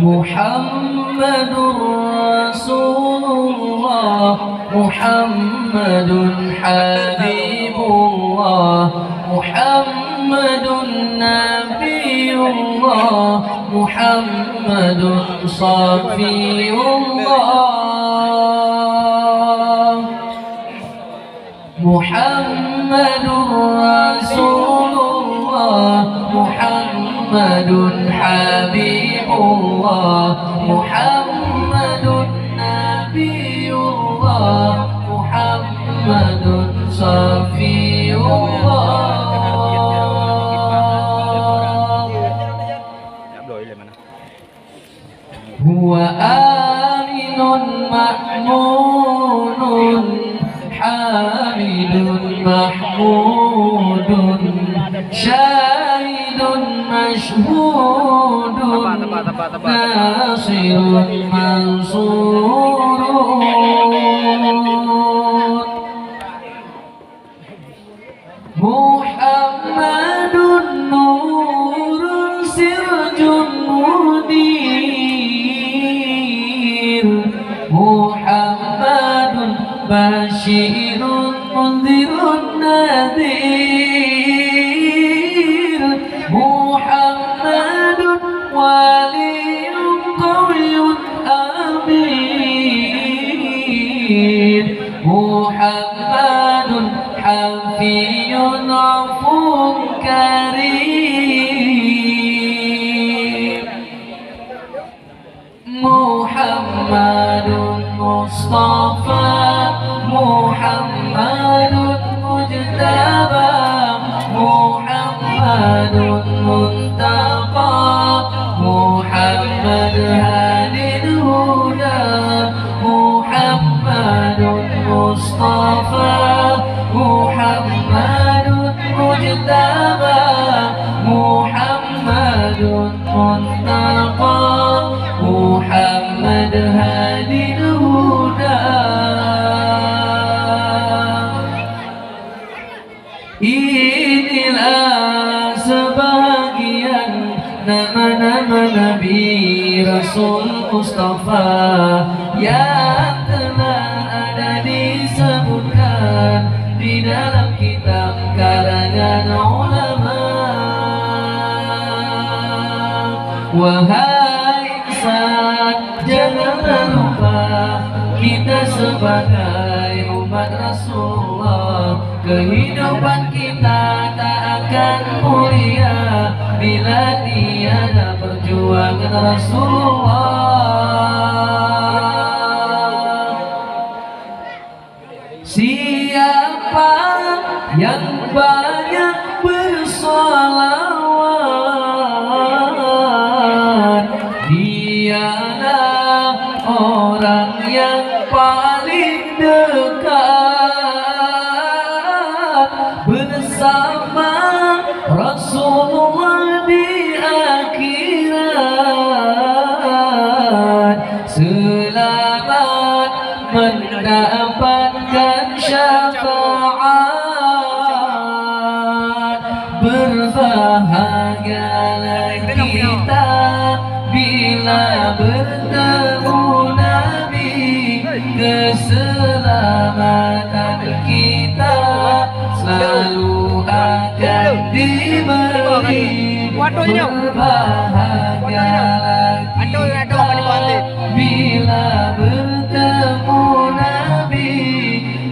محمد رسول الله محمد حبيب الله محمد نبي الله محمد صفي الله محمد رسول الله محمد حبيب الله محمد نبي الله محمد صفي الله هو آمن مأمون حامد محمود شاهد مشهود ناصر منصور محمد نور سرج منير محمد بشير منذر نذير محمد ولي قوي أمين محمد حفي عفو كريم محمد مصطفى محمد مجتبى محمد منتقى محمد هادي الهدى محمد مصطفى محمد مجتبى محمد منتقى محمد هادي الهدى inilah sebahagian nama-nama Nabi Rasul Mustafa yang telah ada disebutkan di dalam kitab karangan ulama. Wahai insan, janganlah lupa kita sebagai umat Rasulullah, kehidupan kita tak akan mulia bila tiada perjuangan Rasulullah. Siapa yang banyak bersolawat, dialah orang yang paling dekat bersama Rasulullah di akhirat, selamat mendapatkan syafaat. Berbahagialah kita bila bertemu Nabi, keselamatan kita selalu akan diberi. Berbahagialah kita bila bertemu Nabi,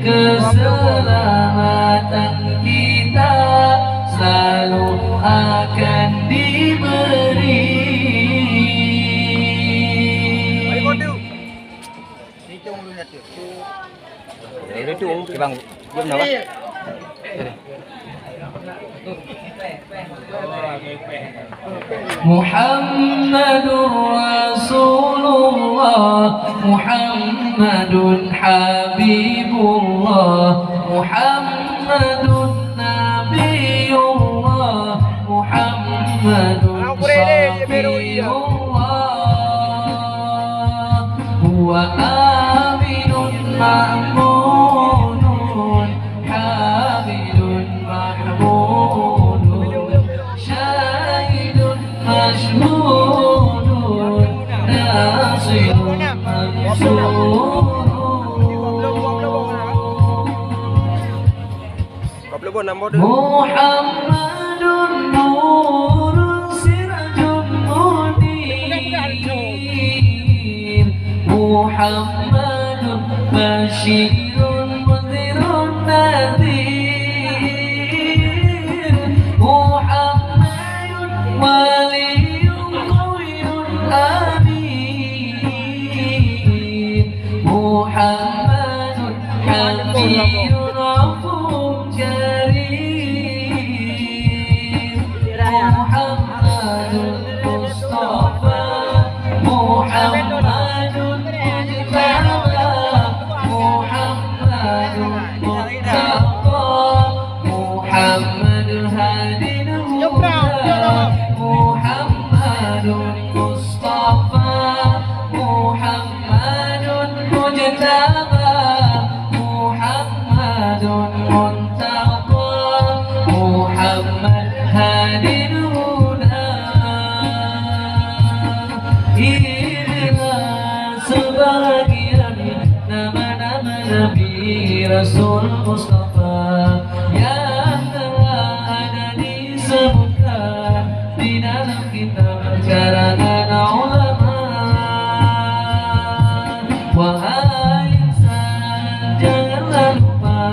keselamatan kita selalu akan diberi. Itu bang, belum apa? Muhammadur Rasulullah Muhammadun Habibullah Muhammadun Nabiyullah Muhammadun Safiyullah Huwa aminun ma'munun Hamidun mahmudun Syahidun mashhudun Muhammadun nurun sirajun munir, Muhammadun basyirun mundhirun nadhir, Muhammadun waliyyun qawiyyun amin, Muhammadun hafiyyun afuwwun karim, Muhammadun Mustafa, Muhammadun Mujtaba, Muhammadun Muttaqa, Muhammadun Hadin Huda, Muhammadun Mustafa, Muhammadun Mujtaba, Muhammadun Muttaqa, Muhammad Hadin Huda. Inilah sebagian nama-nama Nabi Rasul Mustafa yang telah ada disebutkan di dalam kitab karangan ulama. Wahai insan, janganlah lupa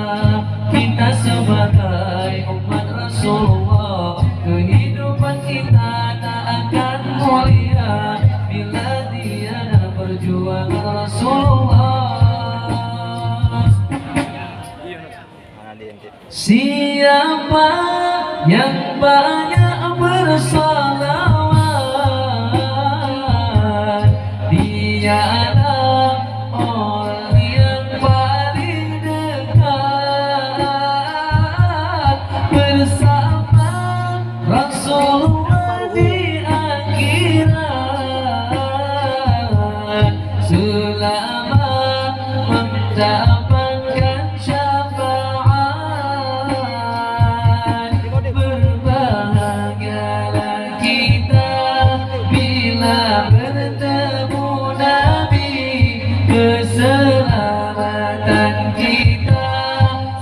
kita sebagai umat Rasulullah, kehidupan kita tak akan mulia bila tiada perjuangan Rasulullah. Siapa yang banyak bersalawat, dia adalah orang yang paling dekat bersama Rasulullah di akhirat, selama mendapatkan syafaat. Berbahagialah kita bila bertemu Nabi, keselamatan kita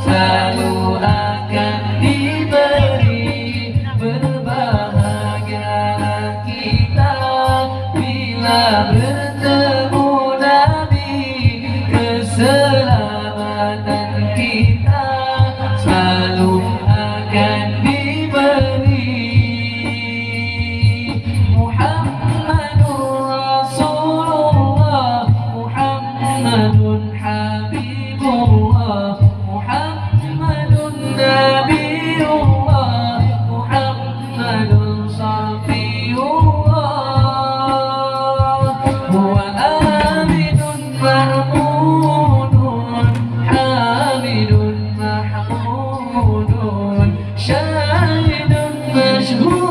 selalu akan diberi. Berbahagialah kita bila bertemu Nabi, keselamatan kita selalu akan diberi. Muhammadur Rasulullah, Muhammadun Habibullah, Muhammadun Nabiullah, Muhammadun Safiyullah, huwa aminun mahmudun, hamidun mahmudun, syahidun mashhudun.